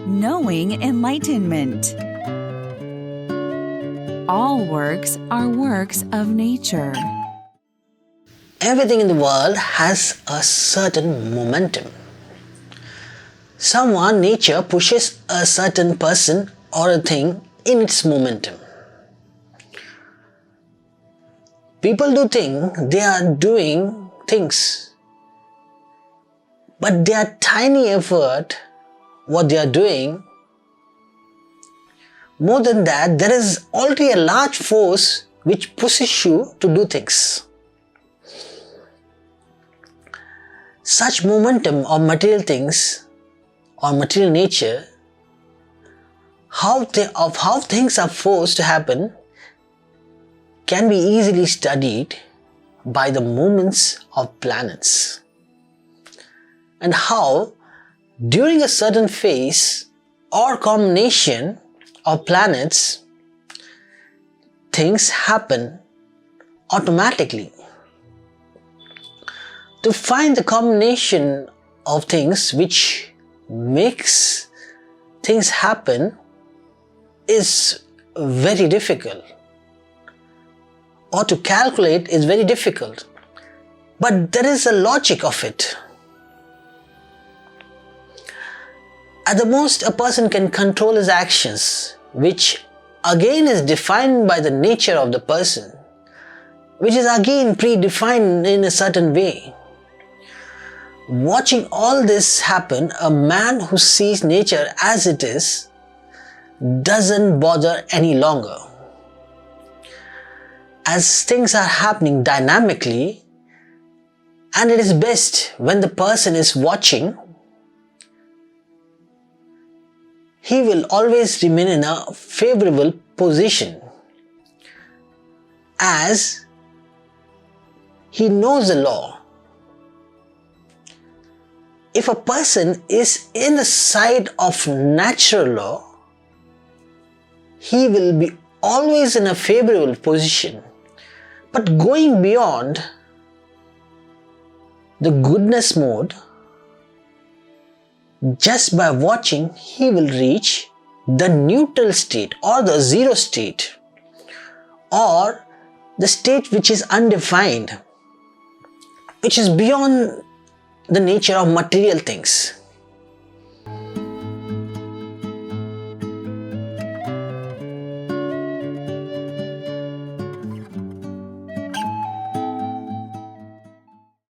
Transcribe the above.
Knowing enlightenment. All works are works of nature. Everything in the world has a certain momentum. Someone, nature pushes a certain person or a thing in its momentum. People do think they are doing things, but their tiny effort, what they are doing, more than that, there is already a large force which pushes you to do things. Such momentum of material things or material nature, how things are forced to happen, can be easily studied by the movements of planets, and how during a certain phase or combination of planets, things happen automatically. To find the combination of things which makes things happen is very difficult, or to calculate is very difficult, but there is a logic of it. At the most, a person can control his actions, which again is defined by the nature of the person, which is again predefined in a certain way. Watching all this happen, a man who sees nature as it is doesn't bother any longer. As things are happening dynamically, and it is best when the person is watching, he will always remain in a favorable position, as he knows the law. If a person is in the side of natural law, he will be always in a favorable position. But going beyond the goodness mode, just by watching, he will reach the neutral state or the zero state, or the state which is undefined, which is beyond the nature of material things.